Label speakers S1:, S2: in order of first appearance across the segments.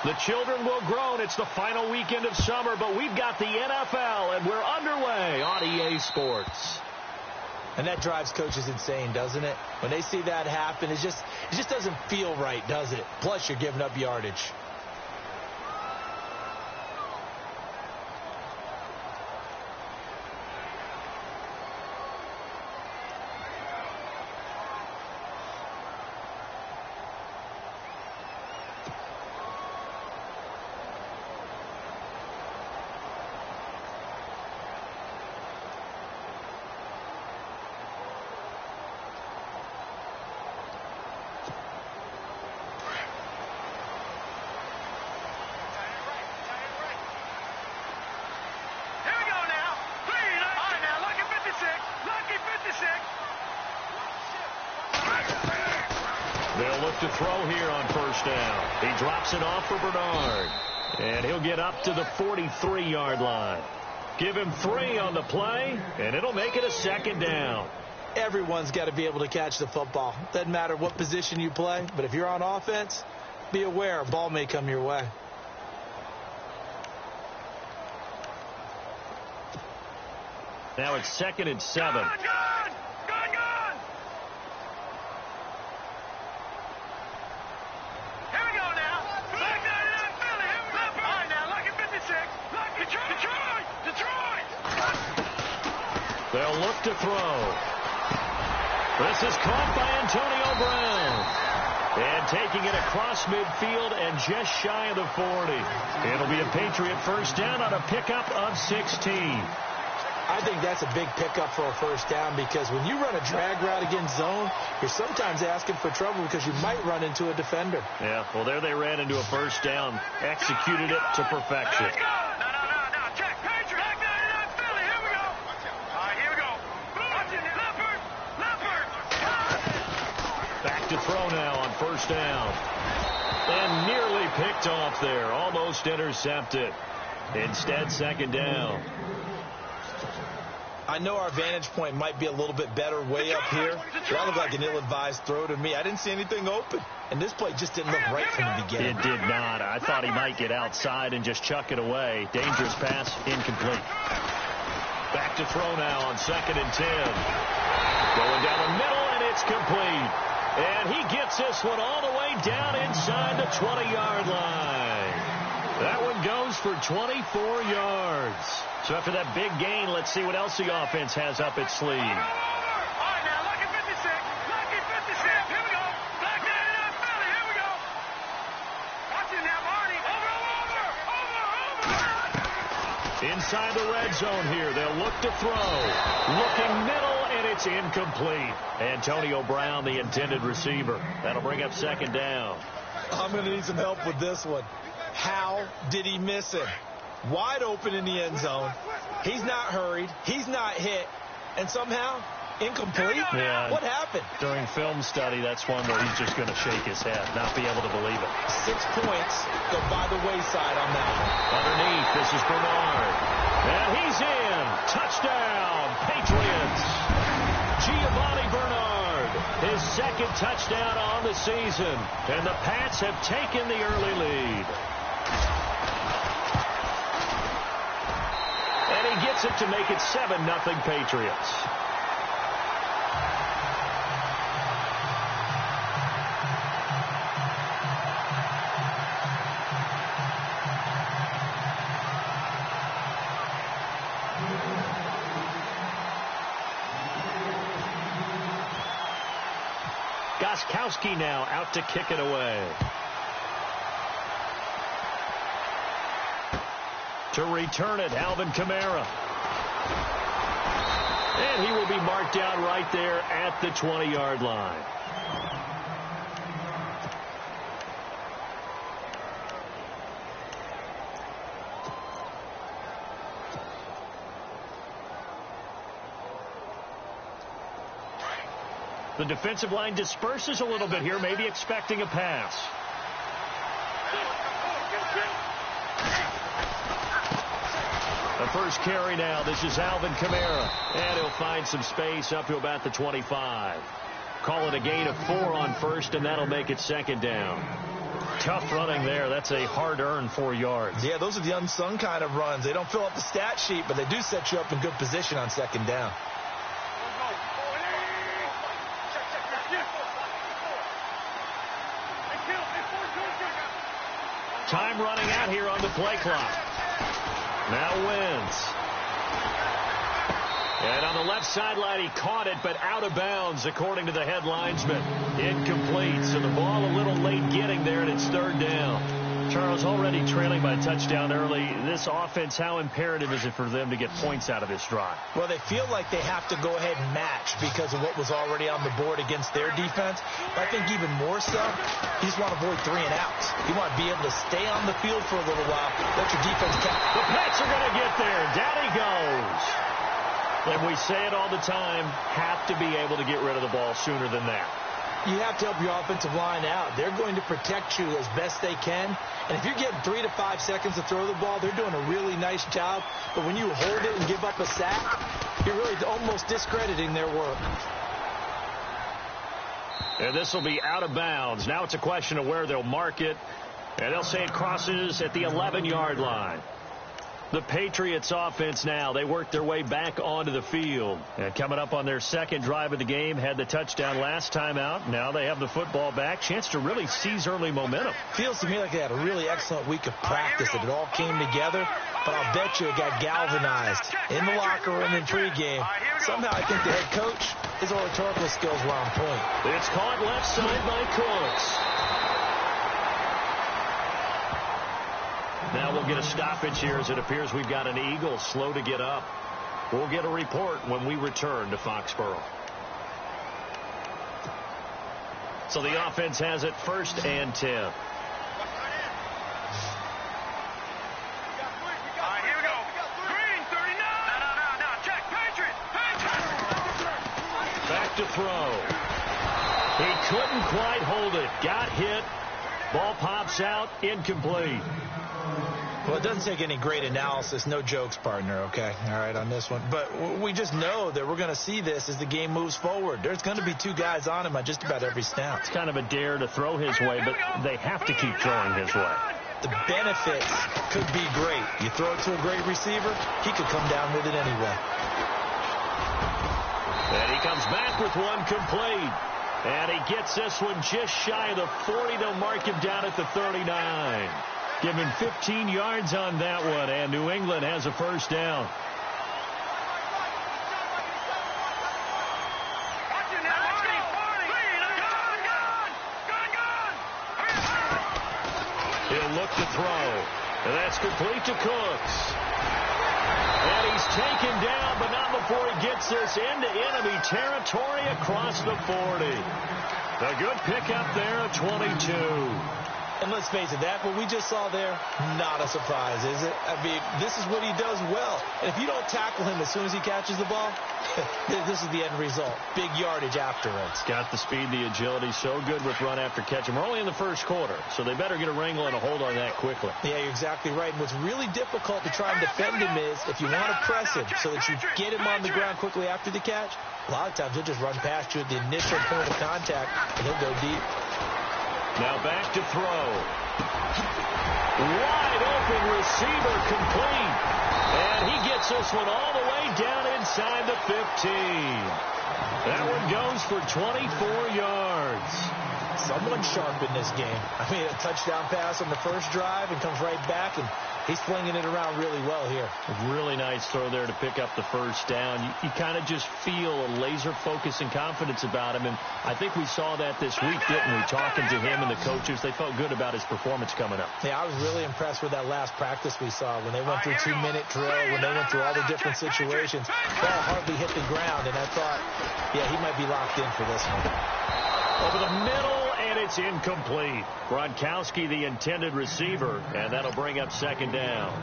S1: The children will groan. It's the final weekend of summer, but we've got the NFL, and we're underway on EA Sports.
S2: And that drives coaches insane, doesn't it? When they see that happen, it just doesn't feel right, does it? Plus, you're giving up yardage.
S1: They'll look to throw here on first down. He drops it off for Bernard. And he'll get up to the 43-yard line. Give him 3 on the play, and it'll make it a second down.
S2: Everyone's got to be able to catch the football. Doesn't matter what position you play, but if you're on offense, be aware a ball may come your way.
S1: Now it's 2nd and 7. They'll look to throw. This is caught by Antonio Brown. And taking it across midfield and just shy of the 40. It'll be a Patriot first down on a pickup of 16.
S2: I think that's a big pickup for a first down because when you run a drag route against zone, you're sometimes asking for trouble because you might run into a defender.
S1: Yeah, well, there they ran into a first down, executed it to perfection. Back to throw now on first down. And nearly picked off there, almost intercepted. Instead, second down.
S2: I know our vantage point might be a little bit better way up here. That looked like an ill-advised throw to me. I didn't see anything open. And this play just didn't look right from the beginning.
S1: It did not. I thought he might get outside and just chuck it away. Dangerous pass, incomplete. Back to throw now on 2nd and 10. Going down the middle, and it's complete. And he gets this one all the way down inside the 20-yard line. That one goes for 24 yards. So after that big gain, let's see what else the offense has up its sleeve. Inside the red zone here, they'll look to throw. Looking middle, and it's incomplete. Antonio Brown, the intended receiver. That'll bring up second down.
S2: I'm going to need some help with this one. How did he miss it? Wide open in the end zone. He's not hurried. He's not hit. And somehow, incomplete?
S1: Yeah.
S2: What happened?
S1: During film study, that's one where he's just going to shake his head, not be able to believe it.
S2: 6 points go by the wayside on that one.
S1: Underneath, this is Bernard. And he's in. Touchdown, Patriots. Giovanni Bernard, his 2nd touchdown on the season. And the Pats have taken the early lead. And he gets it to make it 7-0 Patriots. Gostkowski now out to kick it away. To return it, Alvin Kamara. And he will be marked down right there at the 20-yard line. The defensive line disperses a little bit here, maybe expecting a pass. The first carry now. This is Alvin Kamara. And he'll find some space up to about the 25. Call it a gain of 4 on first, and that'll make it second down. tough running there. That's a hard-earned 4 yards.
S2: Yeah, those are the unsung kind of runs. They don't fill up the stat sheet, but they do set you up in good position on second down.
S1: Time running out here on the play clock. Now Wentz. And on the left sideline, he caught it, but out of bounds, according to the head linesman. Incomplete, so the ball a little late getting there, and it's third down. Charles, already trailing by a touchdown early. This offense, how imperative is it for them to get points out of this drive?
S2: Well, they feel like they have to go ahead and match because of what was already on the board against their defense. But I think even more so, you just want to avoid 3 and outs. You want to be able to stay on the field for a little while. Let your defense count.
S1: The Pats are going to get there. Down he goes. And we say it all the time, have to be able to get rid of the ball sooner than that.
S2: You have to help your offensive line out. They're going to protect you as best they can. And if you're getting 3 to 5 seconds to throw the ball, they're doing a really nice job. But when you hold it and give up a sack, you're really almost discrediting their work.
S1: And this will be out of bounds. Now it's a question of where they'll mark it. And they'll say it crosses at the 11-yard line. The Patriots offense now, they work their way back onto the field. And coming up on their second drive of the game, had the touchdown last time out. Now they have the football back. Chance to really seize early momentum.
S2: Feels to me like they had a really excellent week of practice. It all came together. But I'll bet you it got galvanized in the locker room in pregame. Somehow I think the head coach, his oratorical skills were on point.
S1: It's caught left side by Cooks. Now we'll get a stoppage here as it appears we've got an Eagle slow to get up. We'll get a report when we return to Foxborough. So the offense has it 1st and 10.
S3: Here we go. Green, 39. No. Check. Patriot.
S1: Back to throw. He couldn't quite hold it. Got hit. Ball pops out. Incomplete.
S2: Well, it doesn't take any great analysis. No jokes, partner, okay? All right, on this one. But we just know that we're going to see this as the game moves forward. There's going to be 2 guys on him on just about every snap.
S1: It's kind of a dare to throw his way, but they have to keep throwing his way.
S2: The benefits could be great. You throw it to a great receiver, he could come down with it anyway.
S1: And he comes back with one complete. And he gets this one just shy of the 40. They'll mark him down at the 39. Given 15 yards on that one, and New England has a first down. He'll look to throw. And that's complete to Cooks. And he's taken down, but not before he gets this into enemy territory across the 40. A good pickup there at 22.
S2: And let's face it, that what we just saw there, not a surprise, is it? I mean, this is what he does well. And if you don't tackle him as soon as he catches the ball, this is the end result. Big yardage after it.
S1: It's got the speed, the agility, so good with run after catch. And we're only in the first quarter, so they better get a wrangle and a hold on that quickly.
S2: Yeah, you're exactly right. And what's really difficult to try and defend him is if you want to press him so that you get him on the ground quickly after the catch, a lot of times he'll just run past you at the initial point of contact, and he'll go deep.
S1: Now back to throw. Wide open receiver complete. And he gets this one all the way down inside the 15. That one goes for 24 yards.
S2: Someone sharp in this game. I mean, a touchdown pass on the first drive and comes right back, and he's flinging it around really well here.
S1: A really nice throw there to pick up the first down. You kind of just feel a laser focus and confidence about him, and I think we saw that this week, didn't we? Talking to him and the coaches, they felt good about his performance coming up.
S2: Yeah, I was really impressed with that last practice we saw when they went through 2-minute drill, when they went through all the different situations. Ball hardly hit the ground, and I thought, yeah, he might be locked in for this one.
S1: Over the middle, and it's incomplete. Gronkowski, the intended receiver, and that'll bring up second down.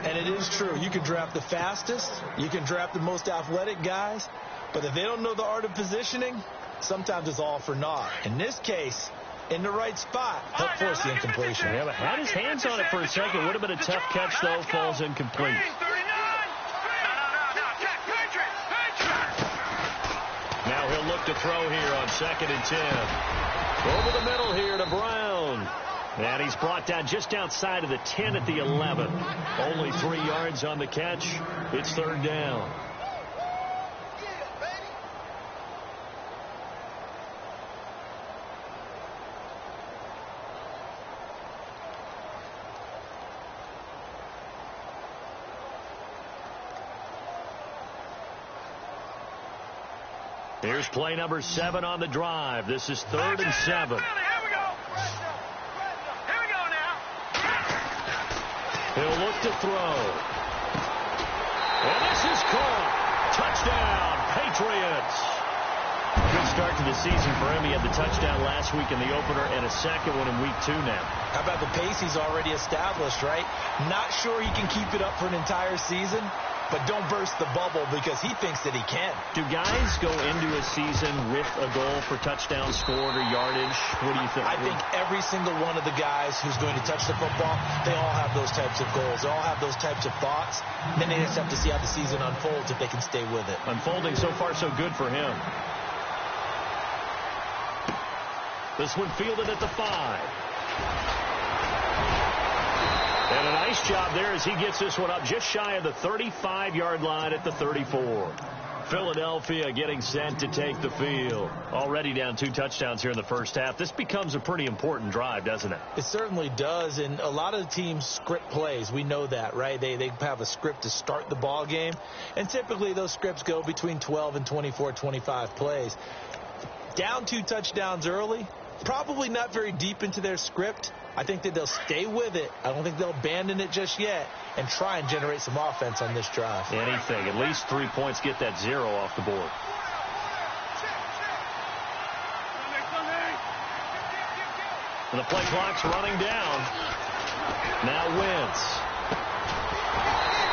S2: And it is true. You can draft the fastest. You can draft the most athletic guys. But if they don't know the art of positioning, sometimes it's all for naught. In this case, in the right spot, help force the incompletion.
S1: Yeah, but had his hands on it for a second. Would have been a tough catch, though. Falls incomplete. Now he'll look to throw here on 2nd and 10. Over the middle here to Brown. And he's brought down just outside of the 10 at the 11. Only 3 yards on the catch. It's third down. Here's play number 7 on the drive. This is 3rd and 7.
S3: Here we go. Here we go now.
S1: He'll look to throw. And this is caught. Touchdown, Patriots. Good start to the season for him. He had the touchdown last week in the opener and a second one in week 2 now.
S2: How about the pace he's already established, right? Not sure he can keep it up for an entire season, but don't burst the bubble because he thinks that he can.
S1: Do guys go into a season with a goal for touchdown scored or yardage? What do you think?
S2: I think every single one of the guys who's going to touch the football, they all have those types of goals. They all have those types of thoughts. Then they just have to see how the season unfolds if they can stay with it.
S1: Unfolding so far so good for him. This one fielded at the 5. And a nice job there as he gets this one up just shy of the 35-yard line at the 34. Philadelphia getting set to take the field. Already down 2 touchdowns here in the first half. This becomes a pretty important drive, doesn't it?
S2: It certainly does, and a lot of the teams script plays. We know that, right? They have a script to start the ball game, and typically those scripts go between 12 and 24, 25 plays. Down 2 touchdowns early, probably not very deep into their script. I think that they'll stay with it. I don't think they'll abandon it just yet and try and generate some offense on this drive.
S1: Anything. At least 3 points, get that 0 off the board. And the play clock's running down. Now Wentz.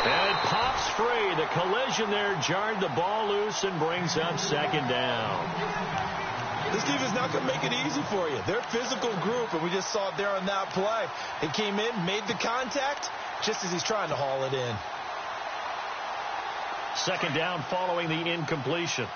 S1: And it pops free. The collision there jarred the ball loose and brings up 2nd down.
S2: This team is not going to make it easy for you. They're a physical group, and we just saw it there on that play. He came in, made the contact, just as he's trying to haul it in.
S1: 2nd down following the incompletion.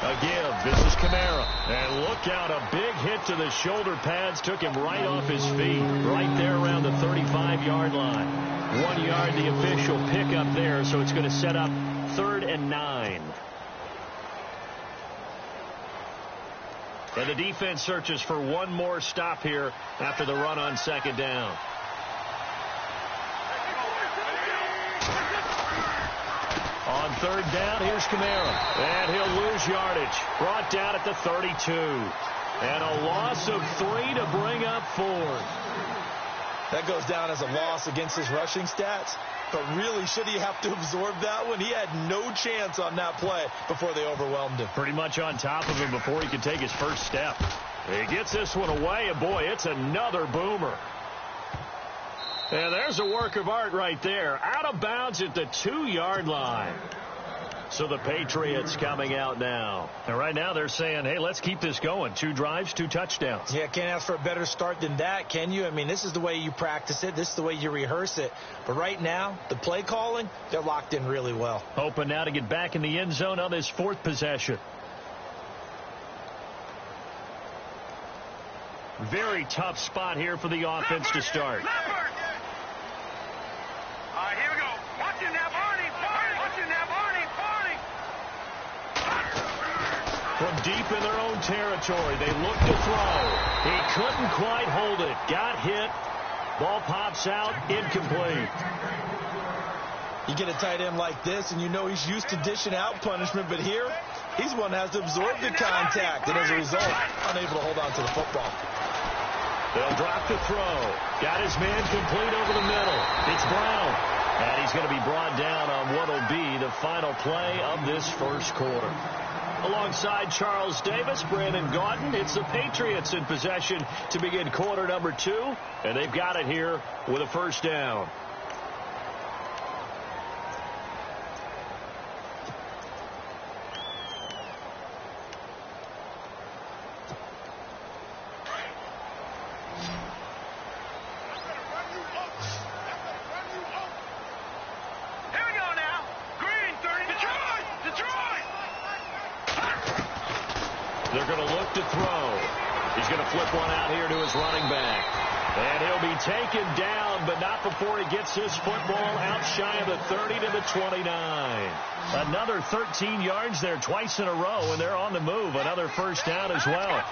S1: A give. This is Kamara. And look out, a big hit to the shoulder pads. Took him right off his feet. Right there around the 35-yard line. 1 yard, the official pickup there, so it's going to set up 3rd and 9. And the defense searches for one more stop here after the run on 2nd down. On 3rd down, here's Kamara. And he'll lose yardage. Brought down at the 32. And a loss of 3 to bring up 4.
S2: That goes down as a loss against his rushing stats. But really, should he have to absorb that one? He had no chance on that play before they overwhelmed him.
S1: Pretty much on top of him before he could take his first step. He gets this one away, and boy, it's another boomer. And there's a work of art right there. Out of bounds at the 2-yard line. So the Patriots coming out now. And right now they're saying, hey, let's keep this going. 2 drives, 2 touchdowns.
S2: Yeah, can't ask for a better start than that, can you? I mean, this is the way you practice it. This is the way you rehearse it. But right now, the play calling, they're locked in really well.
S1: Hoping now to get back in the end zone on this 4th possession. Very tough spot here for the offense to start.
S3: All right, here we go. Watch it now, Barney. Watch it now, Barney.
S1: From deep in their own territory, they look to throw. He couldn't quite hold it. Got hit. Ball pops out. Incomplete.
S2: You get a tight end like this, and you know he's used to dishing out punishment, but here, he's one that has to absorb the contact, and as a result, unable to hold on to the football.
S1: They'll drop the throw. Got his man complete over the middle. It's Brown. And he's going to be brought down on what will be the final play of this first quarter. Alongside Charles Davis, Brandon Gaudin, it's the Patriots in possession to begin quarter number 2. And they've got it here with a first down. They're going to look to throw. He's going to flip one out here to his running back. And he'll be taken down, but not before he gets his football out shy of the 30 to the 29. Another 13 yards there twice in a row, and they're on the move. Another first down as well.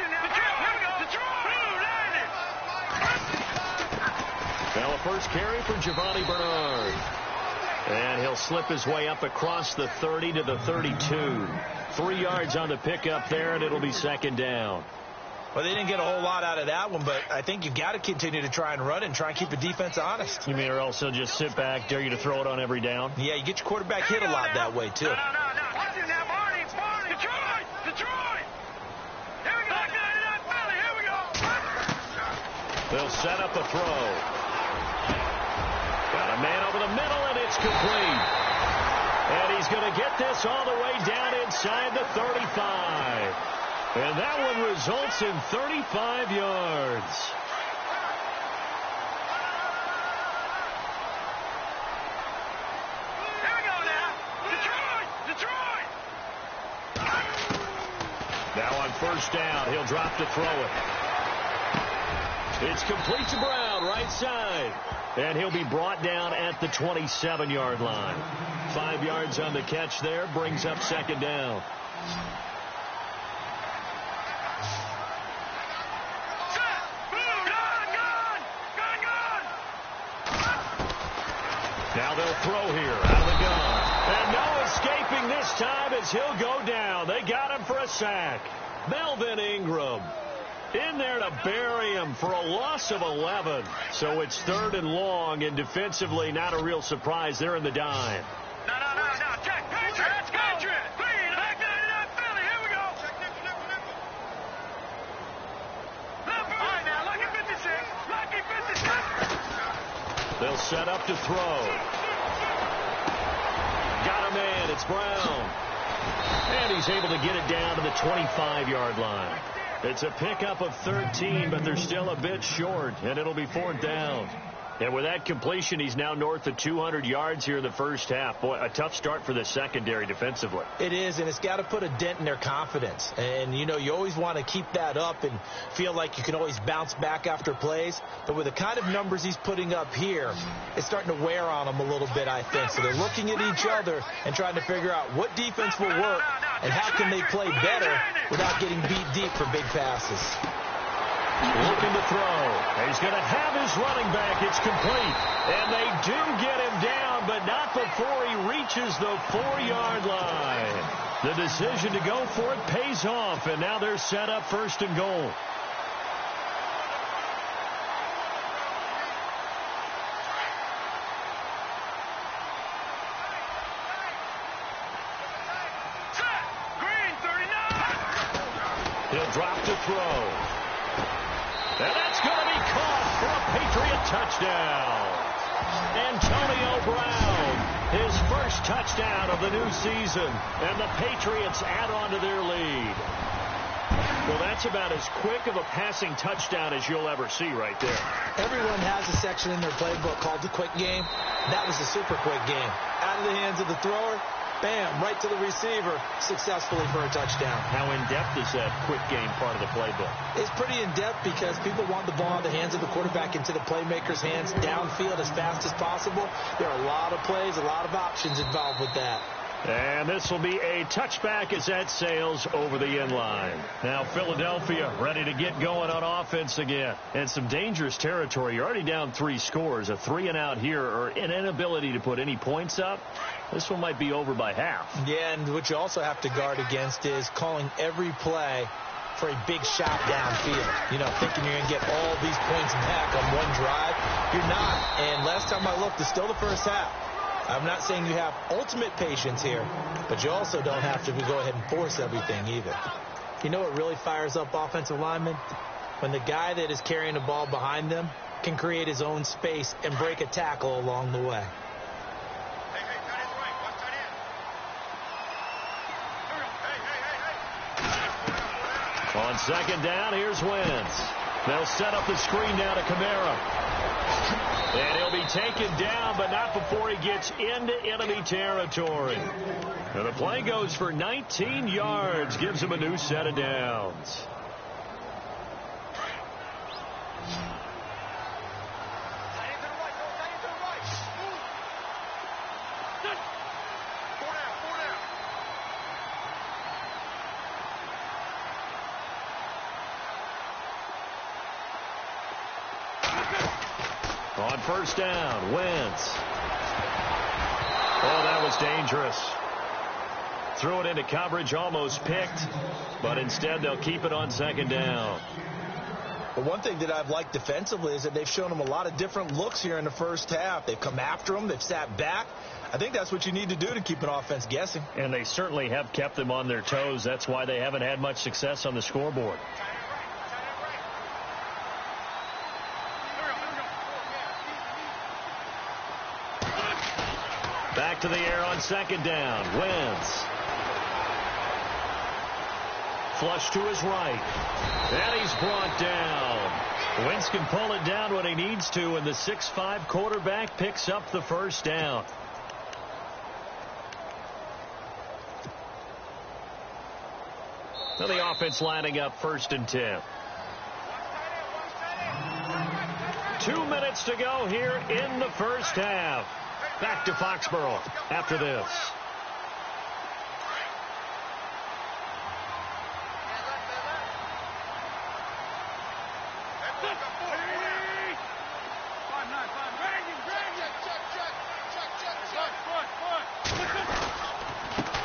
S1: Now a first carry for Giovanni Bernard. And he'll slip his way up across the 30 to the 32. 3 yards on the pickup there, and it'll be second down.
S2: Well, they didn't get a whole lot out of that one, but I think you've got to continue to try and run it and try and keep the defense honest.
S1: You mean or else they'll just sit back, dare you to throw it on every down?
S2: Yeah, you get your quarterback hit a lot that way, too.
S1: They'll set up a throw. Got a man over the middle, and it's complete. And he's going to get this all the way down inside the 35. And that one results in 35 yards.
S3: Here we go now. Detroit!
S1: Now on first down, he'll drop to throw it. It's complete to Brown, right side. And he'll be brought down at the 27-yard line. 5 yards on the catch there, brings up second down. Now they'll throw here out of the gun. And no escaping this time as he'll go down. They got him for a sack. Melvin Ingram in there to bury him for a loss of 11. So it's third and long, and defensively not a real surprise. They're in the dime.
S3: No. Check. Patriot. Back to Philly. Here we go. All right, now, lucky 56.
S1: They'll set up to throw. Got a man. It's Brown. And he's able to get it down to the 25-yard line. It's a pickup of 13, but they're still a bit short, and it'll be fourth down. And with that completion, he's now north of 200 yards here in the first half. Boy, a tough start for the secondary defensively.
S2: It is, and it's got to put a dent in their confidence. And, you always want to keep that up and feel like you can always bounce back after plays. But with the kind of numbers he's putting up here, it's starting to wear on them a little bit, I think. So they're looking at each other and trying to figure out what defense will work and how can they play better without getting beat deep for big passes.
S1: Looking to throw. He's going to have his running back. It's complete. And they do get him down, but not before he reaches the 4-yard line. The decision to go for it pays off, and now they're set up first and goal.
S3: Green, 39.
S1: He'll drop to throw. And that's going to be caught for a Patriot touchdown. Antonio Brown, his first touchdown of the new season. And the Patriots add on to their lead. Well, that's about as quick of a passing touchdown as you'll ever see right there.
S2: Everyone has a section in their playbook called the quick game. That was the super quick game. Out of the hands of the thrower, bam, right to the receiver, successfully for a touchdown.
S1: How in-depth is that quick game part of the playbook?
S2: It's pretty in-depth because people want the ball in the hands of the quarterback into the playmaker's hands downfield as fast as possible. There are a lot of plays, a lot of options involved with that.
S1: And this will be a touchback as that sails over the end line. Now Philadelphia ready to get going on offense again. And some dangerous territory. You're already down 3 scores. A 3-and-out here or an inability to put any points up. This one might be over by half.
S2: Yeah, and what you also have to guard against is calling every play for a big shot downfield. Thinking you're going to get all these points back on one drive. You're not. And last time I looked, it's still the first half. I'm not saying you have ultimate patience here, but you also don't have to go ahead and force everything either. You know what really fires up offensive linemen? When the guy that is carrying the ball behind them can create his own space and break a tackle along the way.
S1: On second down, here's Wentz. They'll set up the screen down to Kamara. And he'll be taken down, but not before he gets into enemy territory. And the play goes for 19 yards, gives him a new set of downs. On first down, Wentz. Oh, that was dangerous. Threw it into coverage, almost picked, but instead they'll keep it on second down.
S2: But one thing that I've liked defensively is that they've shown them a lot of different looks here in the first half. They've come after them. They've sat back. I think that's what you need to do to keep an offense guessing.
S1: And they certainly have kept them on their toes. That's why they haven't had much success on the scoreboard. Back to the air on second down. Wentz. Flush to his right. And he's brought down. Wentz can pull it down when he needs to, and the 6'5" quarterback picks up the first down. Now the offense lining up 1st and 10. 2 minutes to go here in the first half. Back to Foxborough after this.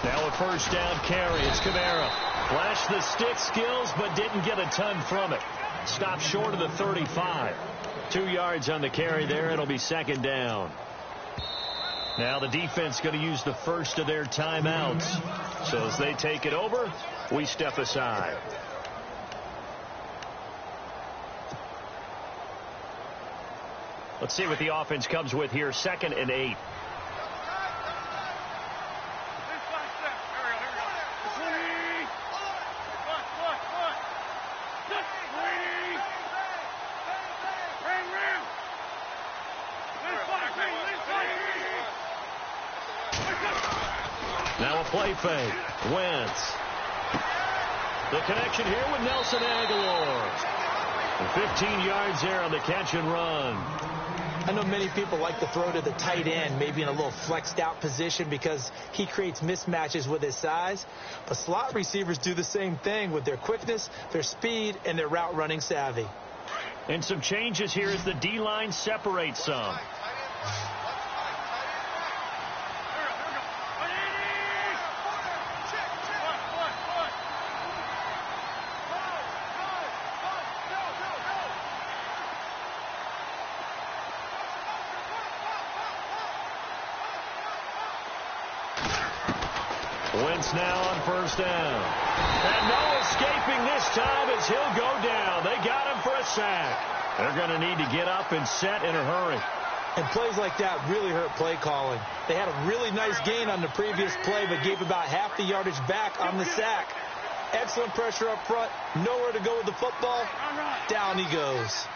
S1: Now a first down carry. It's Kamara. Flashed the stick skills, but didn't get a ton from it. Stopped short of the 35. 2 yards on the carry there. It'll be second down. Now the defense going to use the first of their timeouts. So as they take it over, we step aside. Let's see what the offense comes with here. 2nd and 8. Now a play fake. Wentz. The connection here with Nelson Aguilar. 15 yards there on the catch and run.
S2: I know many people like to throw to the tight end, maybe in a little flexed out position because he creates mismatches with his size. But slot receivers do the same thing with their quickness, their speed, and their route running savvy.
S1: And some changes here as the D-line separates some. Wentz now on first down. And no escaping this time as he'll go down. They got him for a sack. They're going to need to get up and set in a hurry.
S2: And plays like that really hurt play calling. They had a really nice gain on the previous play, but gave about half the yardage back on the sack. Excellent pressure up front. Nowhere to go with the football. Down he goes.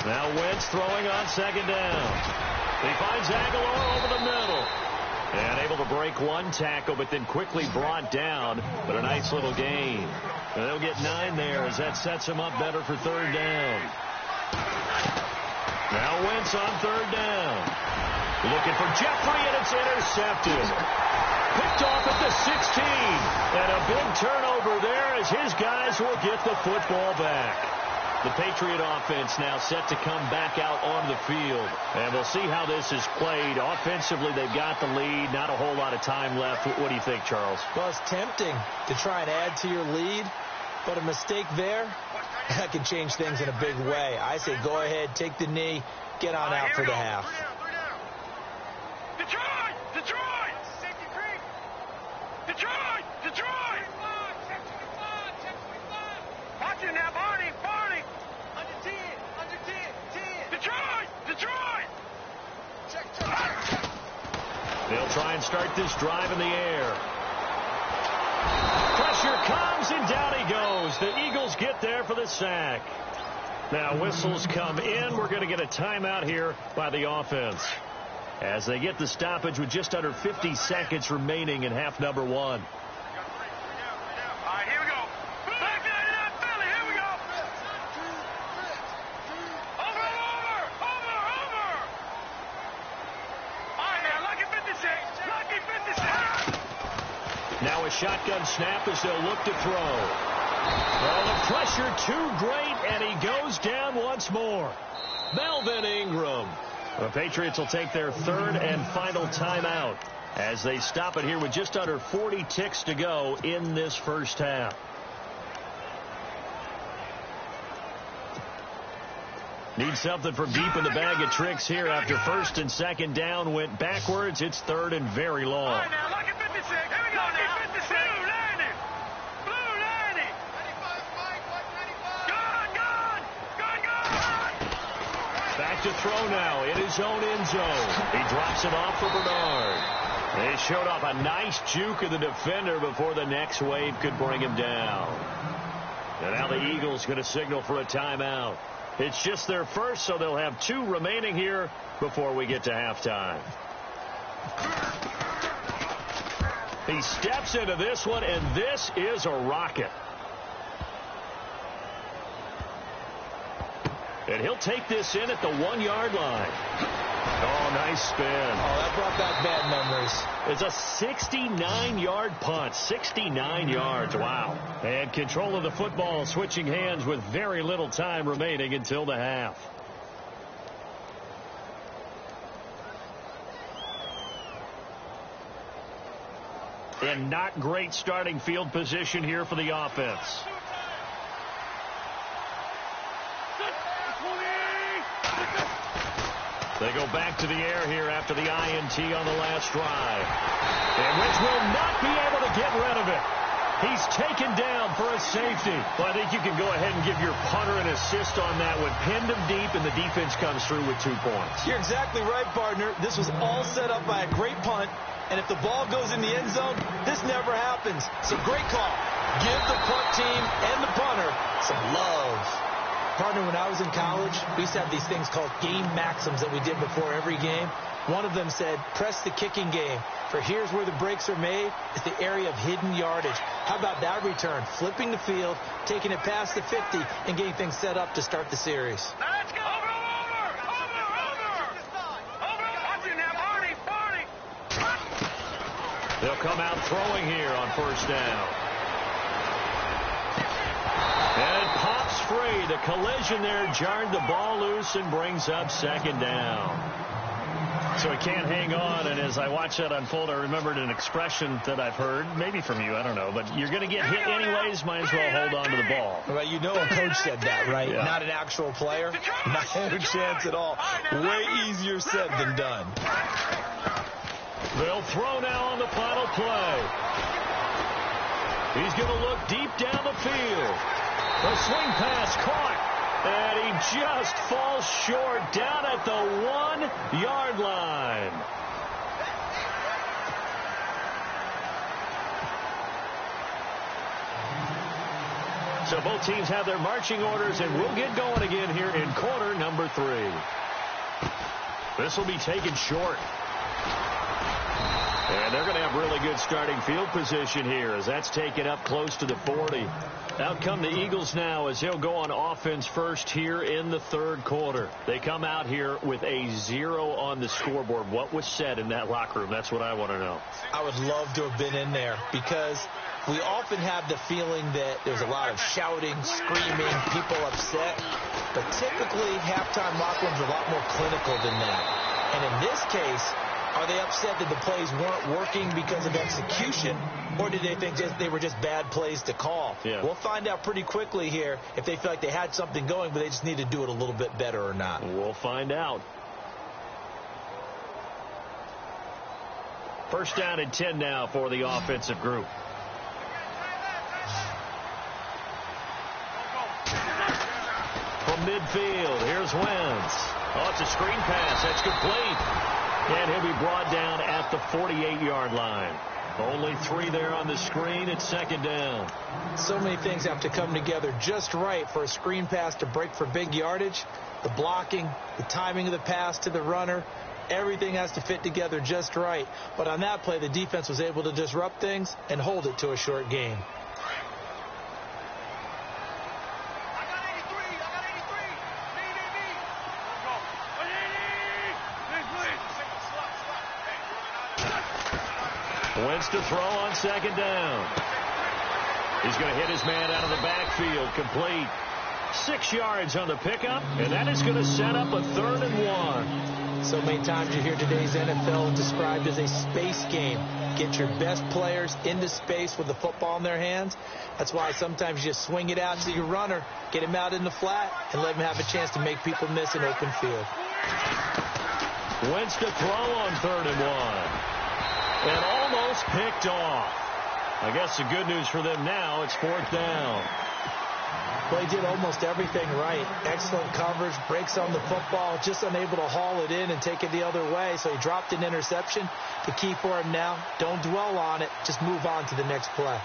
S1: Now Wentz throwing on second down. He finds Aguilar over the middle. And able to break one tackle, but then quickly brought down. But a nice little gain. And they'll get 9 there as that sets him up better for third down. Now Wentz on third down. Looking for Jeffrey, and it's intercepted. Picked off at the 16. And a big turnover there as his guys will get the football back. The Patriot offense now set to come back out on the field. And we'll see how this is played. Offensively, they've got the lead. Not a whole lot of time left. What do you think, Charles?
S2: Well, it's tempting to try and add to your lead. But a mistake there, that can change things in a big way. I say go ahead, take the knee, get on out for the half.
S3: Detroit! Detroit! Detroit! Detroit! Watch it now, Barney! Barney! Under 10! Under 10! 10! Detroit! Detroit! Check.
S1: They'll try and start this drive in the air. Pressure comes, and down he goes. The Eagles get there for the sack. Now whistles come in. We're going to get a timeout here by the offense as they get the stoppage with just under 50 seconds remaining in half number one.
S3: All right, here we go. Back to Philly. Here we go. Over. All right, now, lucky 56. Lucky 56.
S1: Now a shotgun snap as they'll look to throw. Well, the pressure too great, and he goes down once more. Melvin Ingram. The Patriots will take their third and final timeout as they stop it here with just under 40 ticks to go in this first half. Need something from deep in the bag of tricks here after first and second down went backwards. It's third and very long.
S3: All right, now, lucky 56. Here we go now. 56. Blue landing. 95. Gone.
S1: Back to throw now in his own end zone. He drops it off for Bernard. They showed off a nice juke of the defender before the next wave could bring him down. And now the Eagles going to signal for a timeout. It's just their first, so they'll have 2 remaining here before we get to halftime. He steps into this one, and this is a rocket. And he'll take this in at the 1-yard line. Oh, nice spin.
S2: Oh, that brought back bad memories.
S1: It's a 69-yard punt. 69 yards. Wow. And control of the football switching hands with very little time remaining until the half. And not great starting field position here for the offense. They go back to the air here after the INT on the last drive. And Rich will not be able to get rid of it. He's taken down for a safety. Well, I think you can go ahead and give your punter an assist on that one. Pinned him deep, and the defense comes through with 2 points.
S2: You're exactly right, partner. This was all set up by a great punt. And if the ball goes in the end zone, this never happens. So great call. Give the punt team and the punter some love. Partner, when I was in college, we used to have these things called game maxims that we did before every game. One of them said, press the kicking game. For here's where the breaks are made. It's the area of hidden yardage. How about that return? Flipping the field, taking it past the 50, and getting things set up to start the series.
S3: Let's go. Over. Watch it now, Barney.
S1: They'll come out throwing here on first down. And it pops free. The collision there jarred the ball loose and brings up second down. So he can't hang on, and as I watch that unfold, I remembered an expression that I've heard, maybe from you, I don't know, but you're going to get hit anyways, might as well hold on to the ball.
S2: Well, you know a coach said that, right?
S1: Yeah.
S2: Not an actual player. Not a chance at all. Way easier said than done.
S1: They'll throw now on the final play. He's going to look deep down the field. The swing pass caught. And he just falls short down at the 1-yard line. So both teams have their marching orders, and we'll get going again here in quarter number 3. This will be taken short. And they're going to have really good starting field position here as that's taken up close to the 40. Out come the Eagles now as they'll go on offense first here in the third quarter. They come out here with a 0 on the scoreboard. What was said in that locker room? That's what I want to know.
S2: I would love to have been in there because we often have the feeling that there's a lot of shouting, screaming, people upset. But typically, halftime locker rooms are a lot more clinical than that. And in this case, are they upset that the plays weren't working because of execution, or did they think they were just bad plays to call?
S1: Yeah.
S2: We'll find out pretty quickly here if they feel like they had something going, but they just need to do it a little bit better or not.
S1: We'll find out. First down and 10 now for the offensive group. From midfield, here's Wentz. Oh, it's a screen pass. That's complete. And he'll be brought down at the 48-yard line. Only 3 there on the screen. It's second down.
S2: So many things have to come together just right for a screen pass to break for big yardage. The blocking, the timing of the pass to the runner, everything has to fit together just right. But on that play, the defense was able to disrupt things and hold it to a short gain.
S1: Wentz to throw on second down. He's going to hit his man out of the backfield. Complete. 6 yards on the pickup, and that is going to set up a 3rd and 1.
S2: So many times you hear today's NFL described as a space game. Get your best players into space with the football in their hands. That's why sometimes you just swing it out to your runner, get him out in the flat, and let him have a chance to make people miss an open field.
S1: Wentz to throw on 3rd and 1. And almost picked off. I guess the good news for them now, it's 4th down.
S2: Well, he did almost everything right. Excellent coverage, breaks on the football, just unable to haul it in and take it the other way. So he dropped an interception. The key for him now, don't dwell on it. Just move on to the next play.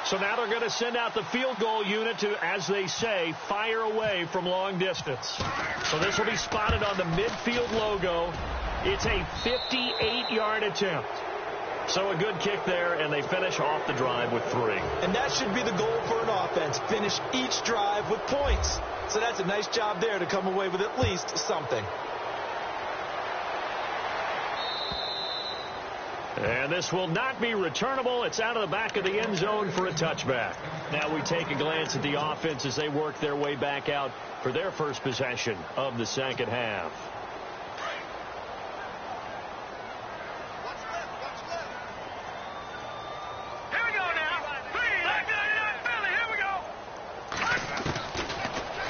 S1: So now they're going to send out the field goal unit to, as they say, fire away from long distance. So this will be spotted on the midfield logo. It's a 58-yard attempt. So a good kick there, and they finish off the drive with 3.
S2: And that should be the goal for an offense, finish each drive with points. So that's a nice job there to come away with at least something.
S1: And this will not be returnable. It's out of the back of the end zone for a touchback. Now we take a glance at the offense as they work their way back out for their first possession of the second half.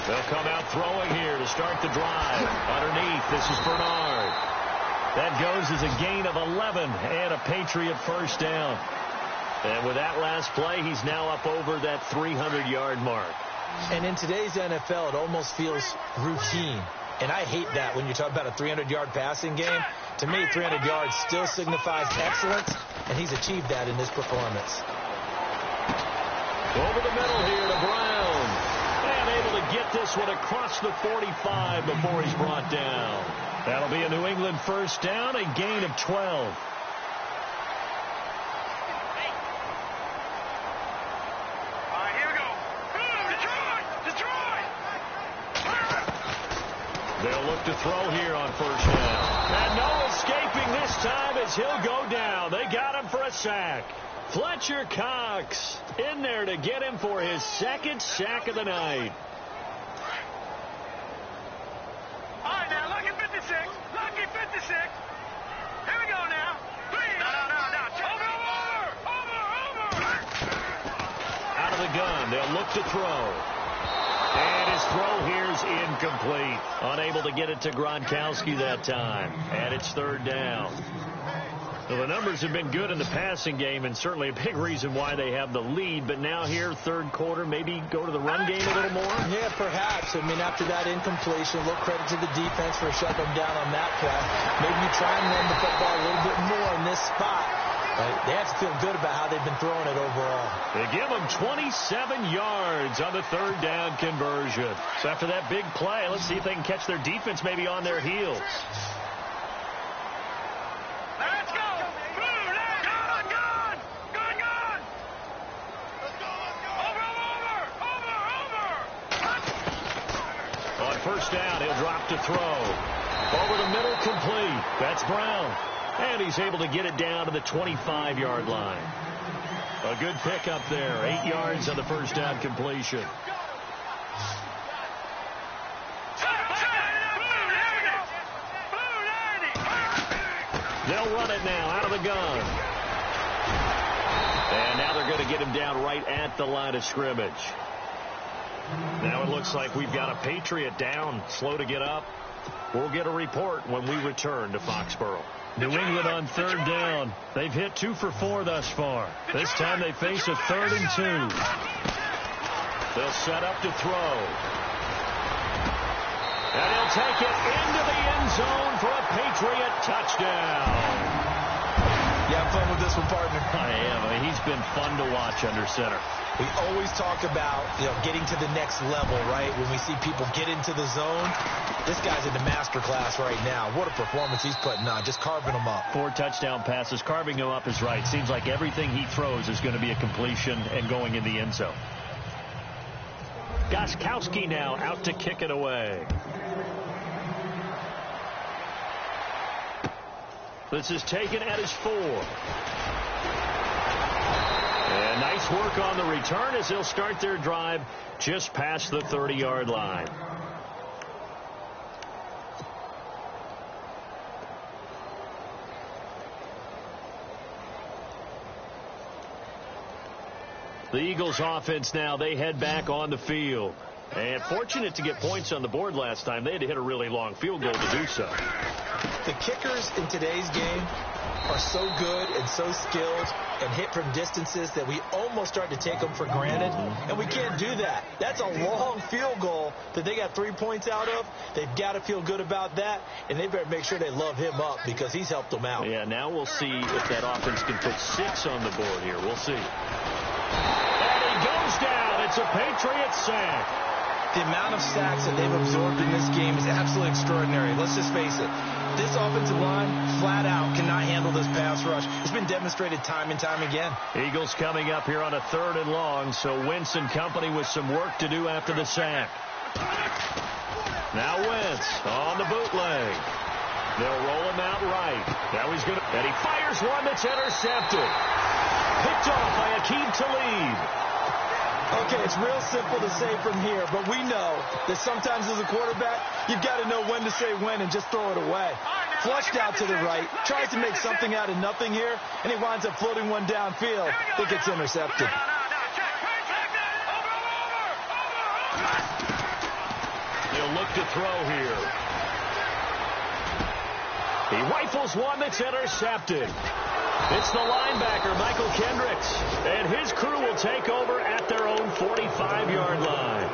S1: They'll come out throwing here to start the drive. Underneath, this is Bernard. That goes as a gain of 11 and a Patriot first down. And with that last play, he's now up over that 300-yard mark.
S2: And in today's NFL, it almost feels routine. And I hate that when you talk about a 300-yard passing game. To me, 300 yards still signifies excellence, and he's achieved that in this performance.
S1: Over the middle here to Brown. And able to get this one across the 45 before he's brought down. That'll be a New England first down, a gain of 12.
S3: All right, here we go. Detroit!
S1: They'll look to throw here on first down. And no escaping this time as he'll go down. They got him for a sack. Fletcher Cox in there to get him for his 2nd sack of the night.
S3: All right, now, lucky 56. Lucky 56. Here we go now. No. Over.
S1: Out of the gun, they'll look to throw. And his throw here's incomplete. Unable to get it to Gronkowski that time. And it's 3rd down. Well, the numbers have been good in the passing game, and certainly a big reason why they have the lead. But now here, 3rd quarter, maybe go to the run game a little more?
S2: Yeah, perhaps. I mean, after that incompletion, a little credit to the defense for shutting them down on that play. Maybe you try and run the football a little bit more in this spot. But they have to feel good about how they've been throwing it overall.
S1: They give them 27 yards on the 3rd down conversion. So after that big play, let's see if they can catch their defense maybe on their heels.
S3: Let's go. Gun. Let's go. Over.
S1: On first down, he'll drop to throw. Over the middle, complete. That's Brown. And he's able to get it down to the 25-yard line. A good pickup there. 8 yards on the first down completion. They'll run it now out of the gun. And now they're going to get him down right at the line of scrimmage. Now it looks like we've got a Patriot down, slow to get up. We'll get a report when we return to Foxborough. New England on 3rd down. They've hit 2 for 4 thus far. This time they face a 3rd and 2. They'll set up to throw. And he'll take it into the end zone for a Patriot touchdown.
S2: Yeah, have fun with this one, partner.
S1: I am. I mean, he's been fun to watch under center.
S2: We always talk about, getting to the next level, right? When we see people get into the zone, this guy's in the master class right now. What a performance he's putting on, just carving them up.
S1: 4 touchdown passes. Carving him up is right. Seems like everything he throws is going to be a completion and going in the end zone. Gostkowski now out to kick it away. This is taken at his 4. And nice work on the return as they'll start their drive just past the 30-yard line. The Eagles offense now, they head back on the field. And fortunate to get points on the board last time. They had to hit a really long field goal to do so.
S2: The kickers in today's game are so good and so skilled and hit from distances that we almost start to take them for granted, and we can't do that. That's a long field goal that they got 3 points out of. They've got to feel good about that, and they better make sure they love him up because he's helped them out.
S1: Yeah, now we'll see if that offense can put 6 on the board here. We'll see. And he goes down. It's a Patriot sack.
S2: The amount of sacks that they've absorbed in this game is absolutely extraordinary. Let's just face it. This offensive line, flat out, cannot handle this pass rush. It's been demonstrated time and time again.
S1: Eagles coming up here on a 3rd and long, so Wentz and company with some work to do after the sack. Now Wentz on the bootleg. They'll roll him out right. Now he's going to, and he fires one that's intercepted. Picked off by Aqib Talib.
S2: Okay, it's real simple to say from here, but we know that sometimes as a quarterback, you've got to know when to say when and just throw it away. Flushed out to the right, tries to make something out of nothing here, and he winds up floating one downfield that gets intercepted.
S1: He'll look to throw here. He rifles one that's intercepted. It's the linebacker, Michael Kendricks, and his crew will take over at their own 45-yard line.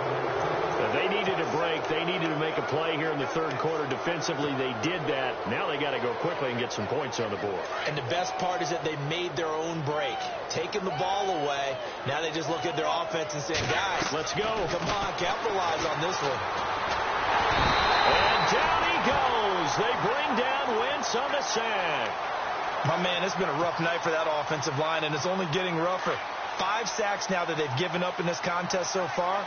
S1: They needed a break. They needed to make a play here in the 3rd quarter. Defensively, they did that. Now they got to go quickly and get some points on the board.
S2: And the best part is that they made their own break, taking the ball away. Now they just look at their offense and say, guys,
S1: let's go.
S2: Come on, capitalize on this one.
S1: And down he goes. They bring down Wentz on the sack.
S2: My man, it's been a rough night for that offensive line, and it's only getting rougher. 5 sacks now that they've given up in this contest so far.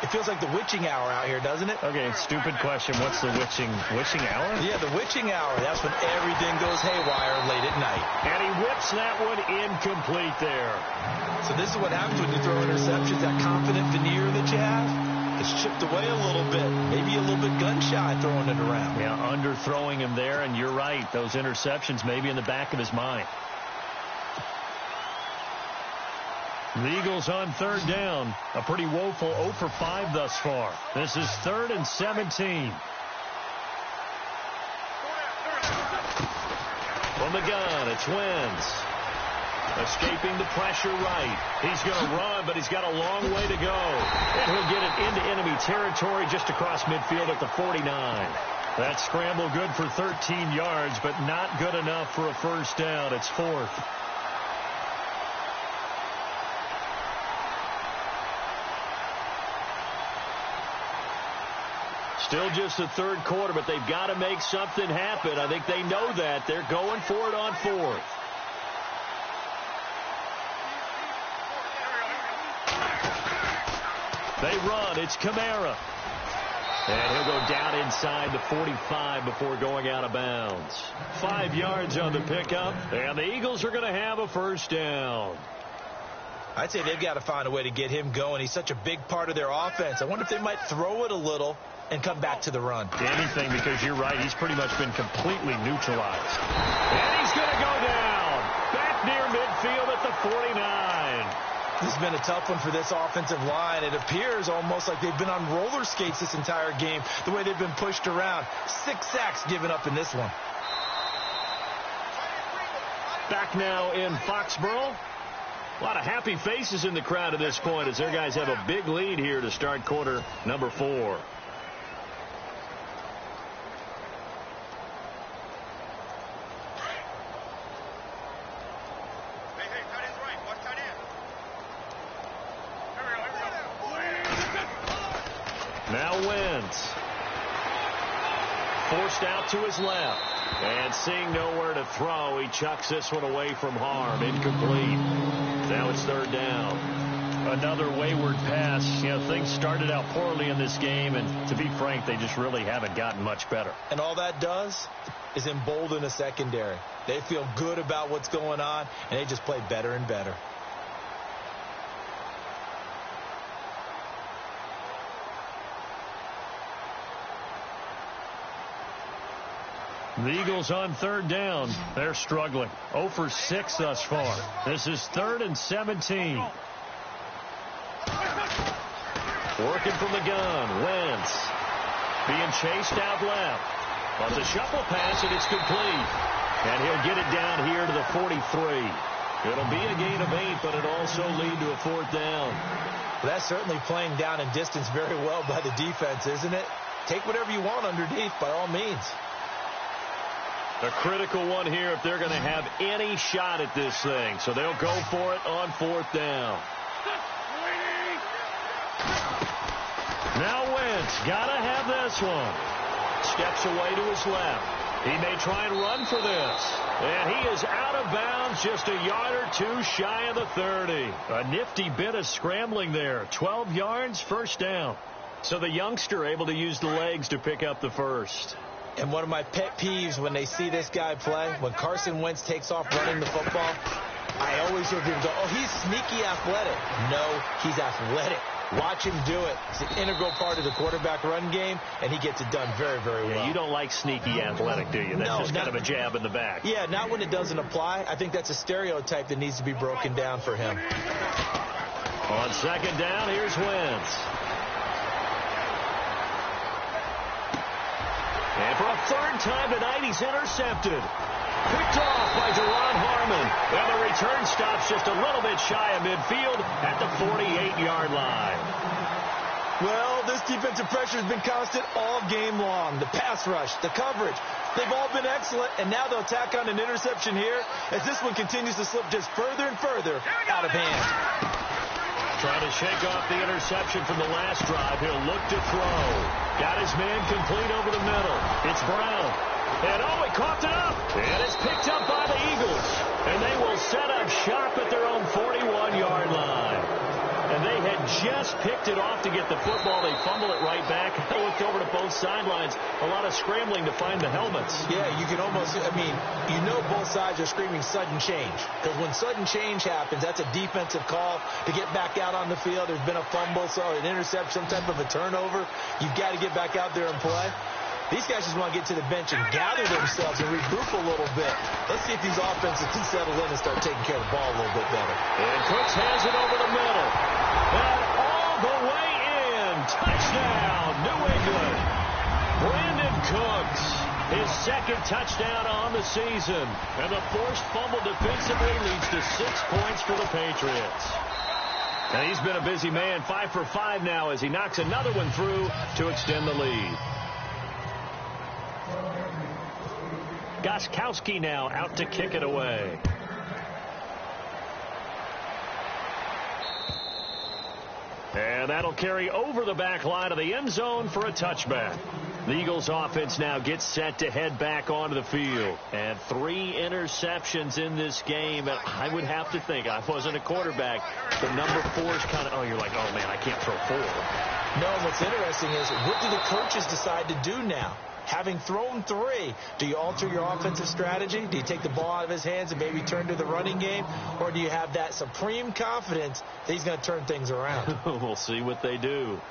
S2: It feels like the witching hour out here, doesn't it?
S1: Okay, stupid question. What's the witching hour?
S2: Yeah, the witching hour. That's when everything goes haywire late at night.
S1: And he whips that one incomplete there.
S2: So this is what happens when you throw interceptions. That confident veneer that you have, it's chipped away a little bit. Maybe a little bit gun-shy throwing it around.
S1: Yeah, underthrowing him there, and you're right. Those interceptions maybe in the back of his mind. The Eagles on 3rd down. A pretty woeful 0 for 5 thus far. This is 3rd and 17. From the gun, it's Wentz. Escaping the pressure right. He's going to run, but he's got a long way to go. And he'll get it into enemy territory just across midfield at the 49. That scramble good for 13 yards, but not good enough for a 1st down. It's 4th. Still just the 3rd quarter, but they've got to make something happen. I think they know that. They're going for it on 4th. They run. It's Kamara. And he'll go down inside the 45 before going out of bounds. 5 yards on the pickup, and the Eagles are going to have a 1st down.
S2: I'd say they've got to find a way to get him going. He's such a big part of their offense. I wonder if they might throw it a little and come back to the run.
S1: Anything, because you're right. He's pretty much been completely neutralized. And he's going to go down. Back near midfield at the 49.
S2: This has been a tough one for this offensive line. It appears almost like they've been on roller skates this entire game, the way they've been pushed around. 6 sacks given up in this one.
S1: Back now in Foxborough. A lot of happy faces in the crowd at this point as their guys have a big lead here to start quarter number 4. Wentz. Forced out to his left. And seeing nowhere to throw, he chucks this one away from harm. Incomplete. Now it's third down. Another wayward pass. You know, things started out poorly in this game, and to be frank, they just really haven't gotten much better.
S2: And all that does is embolden a secondary. They feel good about what's going on, and they just play better and better.
S1: The Eagles on third down. They're struggling. 0 for 6 thus far. This is 3rd and 17. Working from the gun. Wentz being chased out left. On the shuffle pass, and it's complete. And he'll get it down here to the 43. It'll be a gain of 8, but it'll also lead to a 4th down.
S2: Well, that's certainly playing down in distance very well by the defense, isn't it? Take whatever you want underneath, by all means.
S1: A critical one here if they're going to have any shot at this thing. So they'll go for it on 4th down. Now Wentz, got to have this one. Steps away to his left. He may try and run for this. And he is out of bounds, just a yard or two shy of the 30. A nifty bit of scrambling there. 12 yards, 1st down. So the youngster able to use the legs to pick up the first.
S2: And one of my pet peeves when they see this guy play, when Carson Wentz takes off running the football, I always hear people go, oh, he's sneaky athletic. No, he's athletic. Watch him do it. It's an integral part of the quarterback run game, and he gets it done very, very well.
S1: Yeah, you don't like sneaky athletic, do you? That's just kind of a jab in the back.
S2: Yeah, not when it doesn't apply. I think that's a stereotype that needs to be broken down for him.
S1: On 2nd down, here's Wentz. And for a 3rd time tonight, he's intercepted. Picked off by Deron Harmon. And the return stops just a little bit shy of midfield at the 48-yard line.
S2: Well, this defensive pressure has been constant all game long. The pass rush, the coverage, they've all been excellent. And now they'll tack on an interception here as this one continues to slip just further and further out of hand.
S1: Trying to shake off the interception from the last drive. He'll look to throw. Got his man complete over the middle. It's Brown. And oh, he coughed it up. And it's picked up by the Eagles. And they will set up shop at their own 41-yard line. And they had just picked it off to get the football. They fumble it right back. I looked over to both sidelines. A lot of scrambling to find the helmets.
S2: Yeah, you can almost, I mean, you know both sides are screaming sudden change. Because when sudden change happens, that's a defensive call to get back out on the field. There's been a fumble, so an interception, some type of a turnover. You've got to get back out there and play. These guys just want to get to the bench and gather themselves and regroup a little bit. Let's see if these offenses can settle in and start taking care of the ball a little bit better.
S1: And Cooks has it over the middle. And all the way in. Touchdown, New England. Brandon Cooks, his 2nd touchdown on the season. And the forced fumble defensively leads to 6 points for the Patriots. And he's been a busy man, 5 for 5 now as he knocks another one through to extend the lead. Gostkowski now out to kick it away. And that'll carry over the back line of the end zone for a touchback. The Eagles offense now gets set to head back onto the field. And 3 interceptions in this game. And I would have to think, I wasn't a quarterback, the number 4 is kind of, oh, you're like, oh, man, I can't throw 4.
S2: No, and what's interesting is, what do the coaches decide to do now? Having thrown 3, do you alter your offensive strategy? Do you take the ball out of his hands and maybe turn to the running game? Or do you have that supreme confidence that he's going to turn things around?
S1: We'll see what they do.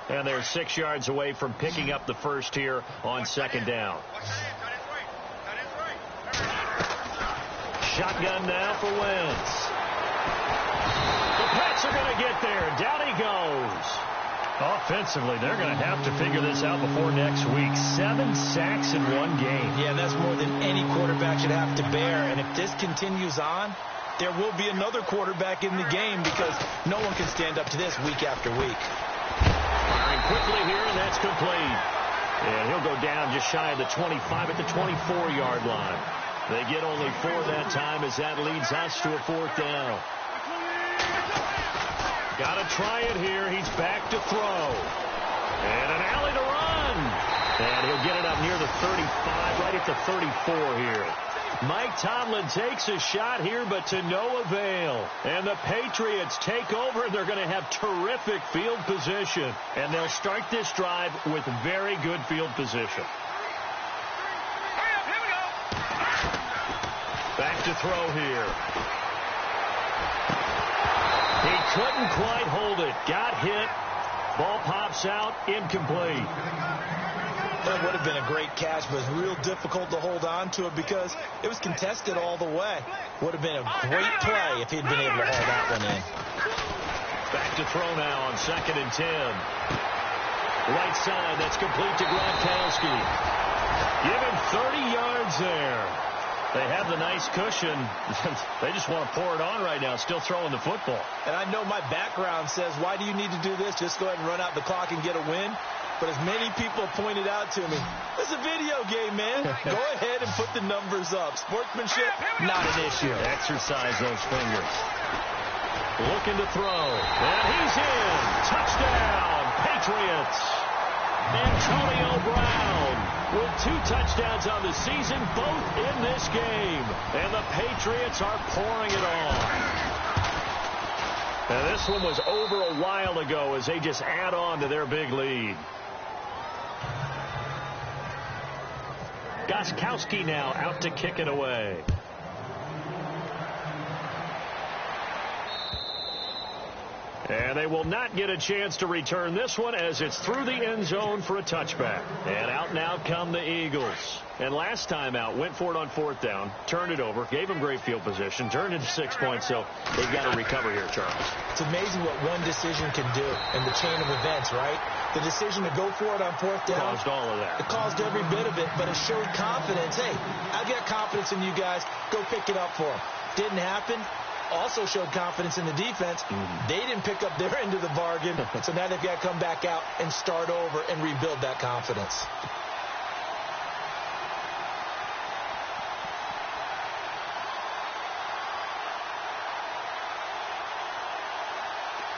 S1: And they're 6 yards away from picking up the first here on 2nd down. Shotgun now for Wentz. The Pats are going to get there. Down he goes. Offensively, they're going to have to figure this out before next week. 7 sacks in one game.
S2: Yeah, that's more than any quarterback should have to bear. And if this continues on, there will be another quarterback in the game because no one can stand up to this week after week.
S1: Firing quickly here, and that's complete. And he'll go down just shy of the 25 at the 24-yard line. They get only 4 that time as that leads us to a 4th down. Got to try it here. He's back to throw. And an alley to run. And he'll get it up near the 35, right at the 34 here. Mike Tomlin takes a shot here, but to no avail. And the Patriots take over. They're going to have terrific field position. And they'll start this drive with very good field position. Back to throw here. He couldn't quite hold it. Got hit. Ball pops out. Incomplete.
S2: That would have been a great catch, but it's real difficult to hold on to it because it was contested all the way. Would have been a great play if he'd been able to haul that one in.
S1: Back to throw now on 2nd and 10. Right side, that's complete to Gronkowski. Give him 30 yards there. They have the nice cushion. They just want to pour it on right now, still throwing the football.
S2: And I know my background says, why do you need to do this? Just go ahead and run out the clock and get a win. But as many people pointed out to me, it's a video game, man. Go ahead and put the numbers up. Sportsmanship, not an issue.
S1: Exercise those fingers. Looking to throw. And he's in. Touchdown, Patriots. Antonio Brown with 2 touchdowns on the season, both in this game. And the Patriots are pouring it on. And this one was over a while ago as they just add on to their big lead. Gostkowski now out to kick it away. And they will not get a chance to return this one as it's through the end zone for a touchback. And out now come the Eagles. And last time out, went for it on 4th down, turned it over, gave them great field position, turned into 6 points, so they've got to recover here, Charles.
S2: It's amazing what one decision can do in the chain of events, right? The decision to go for it on 4th down.
S1: Caused all of that.
S2: It caused every bit of it, but it showed confidence. Hey, I've got confidence in you guys. Go pick it up for them. Didn't happen. Also showed confidence in the defense. They didn't pick up their end of the bargain, so now they've got to come back out and start over and rebuild that confidence.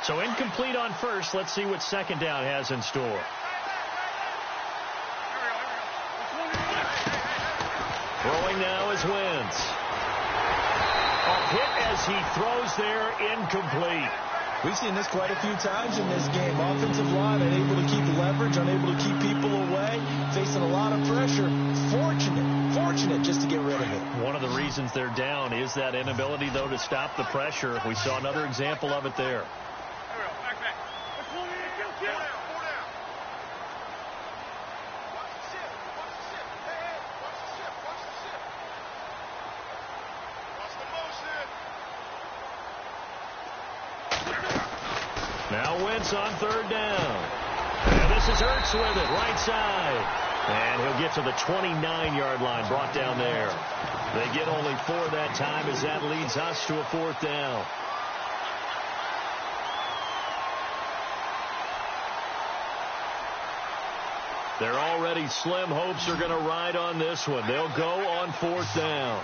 S1: So incomplete on first. Let's see what 2nd down has in store. Throwing now is Wentz. A hit as he throws there, incomplete.
S2: We've seen this quite a few times in this game. Offensive line unable to keep leverage, unable to keep people away, facing a lot of pressure. Fortunate just to get rid of it.
S1: One of the reasons they're down is that inability, though, to stop the pressure. We saw another example of it there. Now Wentz on 3rd down. And this is Hurts with it, right side. And he'll get to the 29-yard line, brought down there. They get only 4 that time as that leads us to a 4th down. Their already slim hopes are going to ride on this one. They'll go on 4th down.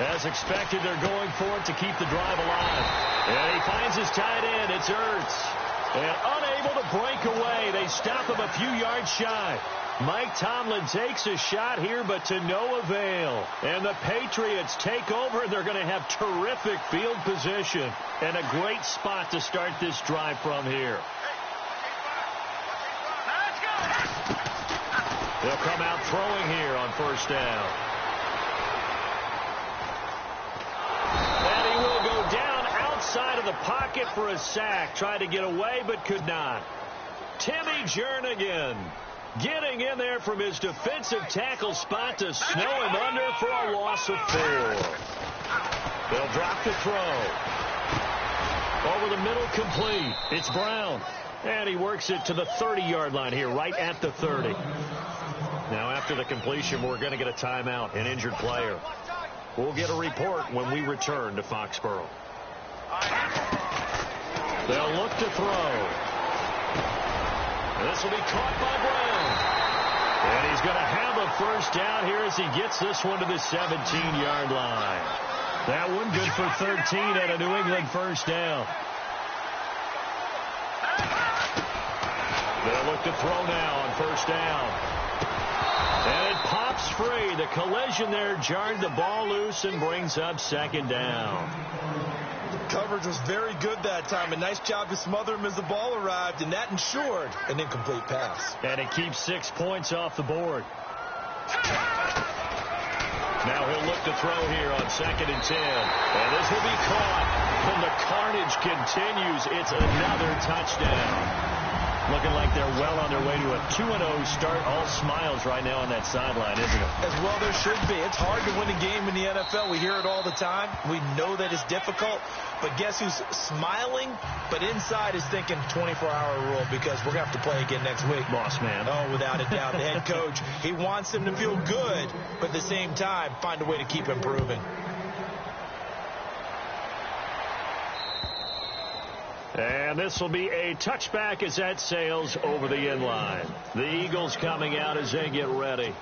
S1: As expected, they're going for it to keep the drive alive. And he finds his tight end. It's Hurts. And unable to break away. They stop him a few yards shy. Mike Tomlin takes a shot here, but to no avail. And the Patriots take over. They're going to have terrific field position and a great spot to start this drive from here. They'll come out throwing here on 1st down. And he will go down outside of the pocket for a sack. Tried to get away, but could not. Timmy Jernigan getting in there from his defensive tackle spot to snow him under for a loss of 4. They'll drop the throw. Over the middle, complete. It's Brown. And he works it to the 30-yard line here, right at the 30. Now, after the completion, we're going to get a timeout, an injured player. We'll get a report when we return to Foxborough. They'll look to throw. This will be caught by Brown. And he's going to have a first down here as he gets this one to the 17-yard line. That one good for 13 at a New England first down. They'll look to throw now on first down. And it pops free. The collision there jarred the ball loose and brings up second down.
S2: Coverage was very good that time. A nice job to smother him as the ball arrived, and that ensured an incomplete pass.
S1: And it keeps 6 points off the board. Now he'll look to throw here on second and 10. And this will be caught. And the carnage continues. It's another touchdown. Looking like they're well on their way to a 2-0 start. All smiles right now on that sideline, isn't it?
S2: As well there should be. It's hard to win a game in the NFL. We hear it all the time. We know that it's difficult. But guess who's smiling? But inside is thinking 24-hour rule because we're going to have to play again next week.
S1: Boss man.
S2: Oh, without a doubt. The head coach, he wants them to feel good, but at the same time, find a way to keep improving.
S1: And this will be a touchback as that sails over the inline. The Eagles coming out as they get ready.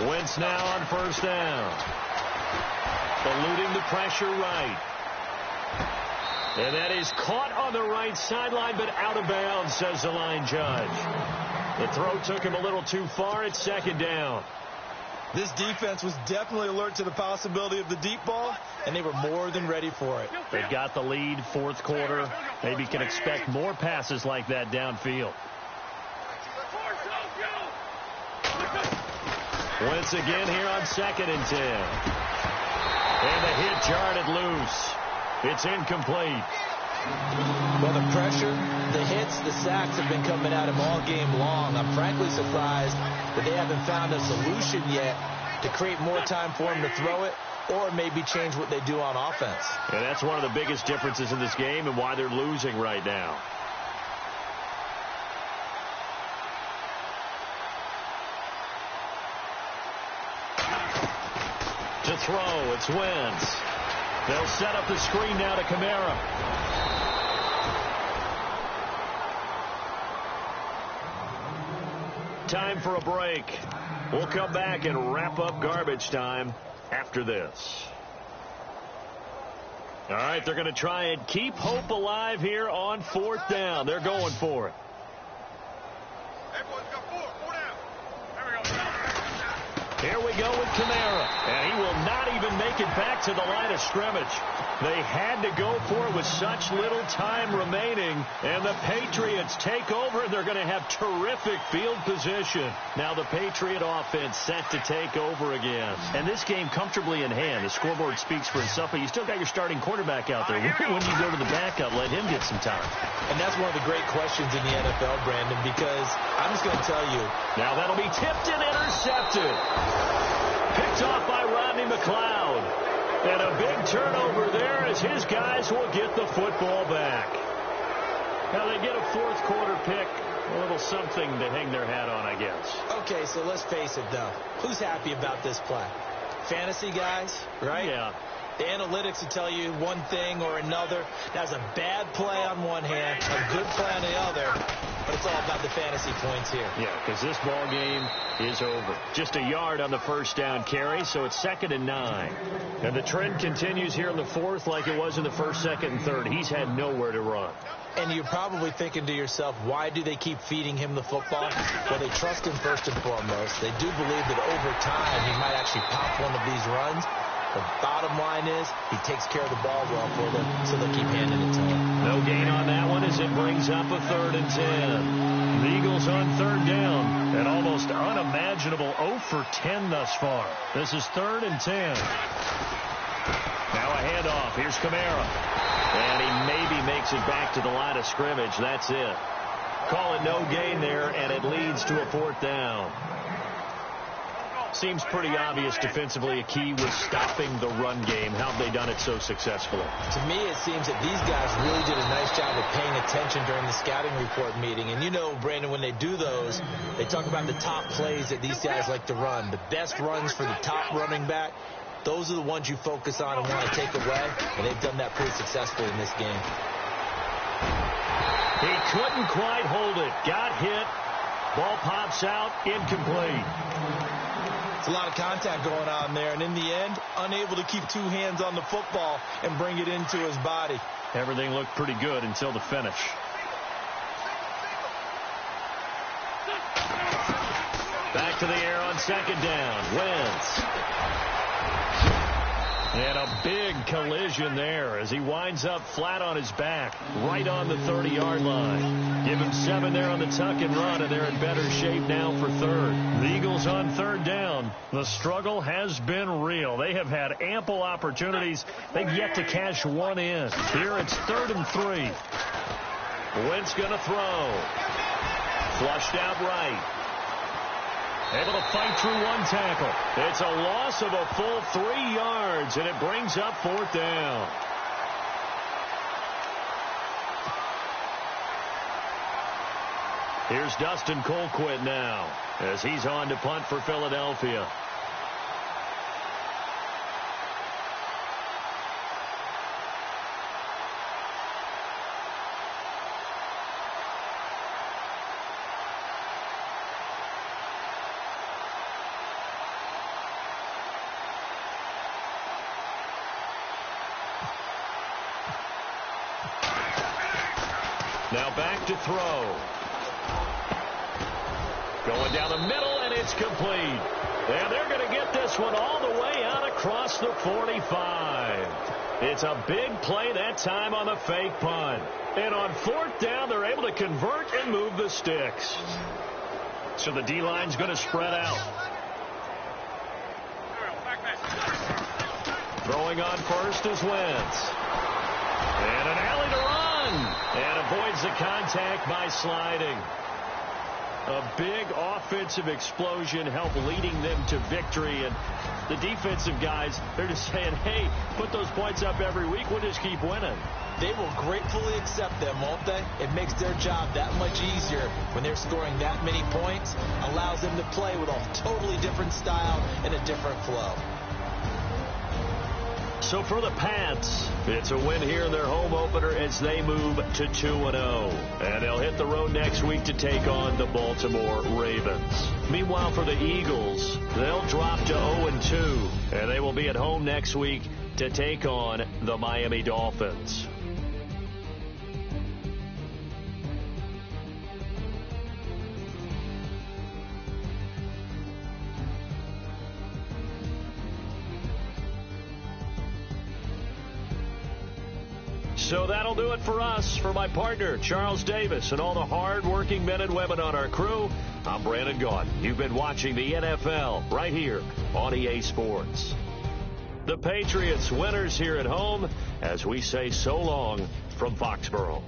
S1: Wentz now on first down. Eluding the pressure right. And that is caught on the right sideline, but out of bounds, says the line judge. The throw took him a little too far. It's second down.
S2: This defense was definitely alert to the possibility of the deep ball, and they were more than ready for it.
S1: They've got the lead, fourth quarter. Maybe can expect more passes like that downfield. Wentz again here on second and 10. And the hit jarred it loose. It's incomplete.
S2: Well, the pressure, the hits, the sacks have been coming at him all game long. I'm frankly surprised that they haven't found a solution yet to create more time for him to throw it or maybe change what they do on offense.
S1: And that's one of the biggest differences in this game and why they're losing right now. To throw, it's Wentz. They'll set up the screen now to Kamara. Time for a break. We'll come back and wrap up garbage time after this. All right, they're going to try and keep hope alive here on fourth down. They're going for it. Here we go with Kamara. And he will not even make it back to the line of scrimmage. They had to go for it with such little time remaining. And the Patriots take over. They're going to have terrific field position. Now the Patriot offense set to take over again. And this game comfortably in hand. The scoreboard speaks for itself, but you still got your starting quarterback out there. When you go to the backup, let him get some time.
S2: And that's one of the great questions in the NFL, Brandon, because I'm just going to tell you.
S1: Now that'll be tipped and intercepted. Picked off by Rodney McLeod. And a big turnover there as his guys will get the football back. Now they get a fourth quarter pick. A little something to hang their hat on, I guess.
S2: Okay, so let's face it, though. Who's happy about this play? Fantasy guys, right?
S1: Yeah.
S2: The analytics will tell you one thing or another. That's a bad play on one hand, a good play on the other. But it's all about the fantasy points here.
S1: Yeah, because this ball game is over. Just a yard on the first down carry, so it's second and 9. And the trend continues here in the fourth like it was in the first, second, and third. He's had nowhere to run.
S2: And you're probably thinking to yourself, why do they keep feeding him the football? Well, they trust him first and foremost. They do believe that over time he might actually pop one of these runs. The bottom line is he takes care of the ball well for them, so they'll keep handing it to him.
S1: No gain on that one as it brings up a third and 10. The Eagles on third down. An almost unimaginable 0 for 10 thus far. This is third and 10. Now a handoff. Here's Kamara. And he maybe makes it back to the line of scrimmage. That's it. Call it no gain there, and it leads to a 4th down. Seems pretty obvious defensively a key was stopping the run game. How have they done it so successfully?
S2: To me, it seems that these guys really did a nice job of paying attention during the scouting report meeting. And you know, Brandon, when they do those, they talk about the top plays that these guys like to run. The best runs for the top running back, those are the ones you focus on and want to take away. And they've done that pretty successfully in this game.
S1: He couldn't quite hold it. Got hit. Ball pops out. Incomplete.
S2: It's a lot of contact going on there, and in the end, unable to keep 2 hands on the football and bring it into his body.
S1: Everything looked pretty good until the finish. Back to the air on 2nd down. Wentz. And a big collision there as he winds up flat on his back, right on the 30-yard line. Give him 7 there on the tuck and run, and they're in better shape now for 3rd. The Eagles on 3rd down. The struggle has been real. They have had ample opportunities. They've yet to cash one in. Here it's 3rd and 3. Wentz going to throw. Flushed out right. Able to fight through 1 tackle. It's a loss of a full 3 yards, and it brings up 4th down. Here's Dustin Colquitt now as he's on to punt for Philadelphia. Now back to throw. Going down the middle, and it's complete. And they're going to get this one all the way out across the 45. It's a big play that time on the fake punt. And on 4th down, they're able to convert and move the sticks. So the D-line's going to spread out. Throwing on first is Wentz. And an alley to run. And avoids the contact by sliding. A big offensive explosion helped leading them to victory. And the defensive guys, they're just saying, hey, put those points up every week. We'll just keep winning.
S2: They will gratefully accept them, won't they? It makes their job that much easier when they're scoring that many points. Allows them to play with a totally different style and a different flow.
S1: So for the Pats, it's a win here in their home opener as they move to 2-0. And they'll hit the road next week to take on the Baltimore Ravens. Meanwhile, for the Eagles, they'll drop to 0-2. And they will be at home next week to take on the Miami Dolphins. So that'll do it for us. For my partner, Charles Davis, and all the hard-working men and women on our crew, I'm Brandon Gaudin. You've been watching the NFL right here on EA Sports. The Patriots winners here at home as we say so long from Foxborough.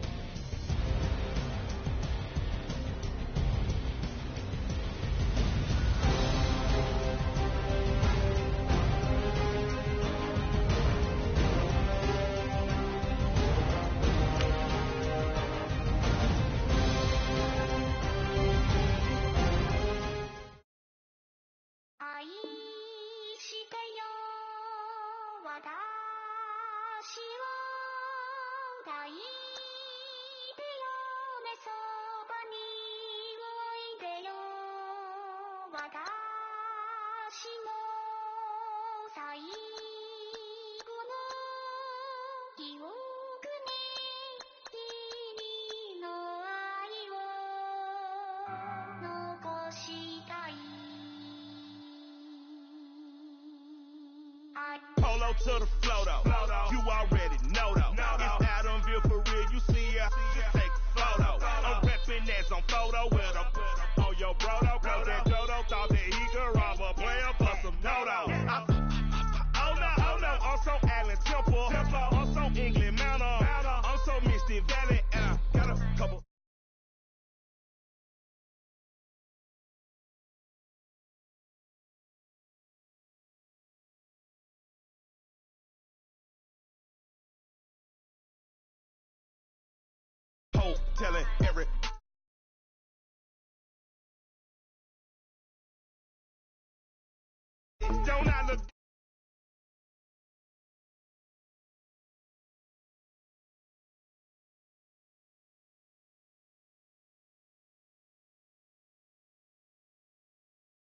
S4: Polo to the flow though. You already know though. It's Adamville for real. You see ya. Just take a photo. I'm reppin' that's on photo with a on your bro though. Cause that Dodo thought that he could rob a player plus some no-no. Oh no, I'm so Allen Tim Dixie Valley, and I got a couple. Hope telling every. Don't I look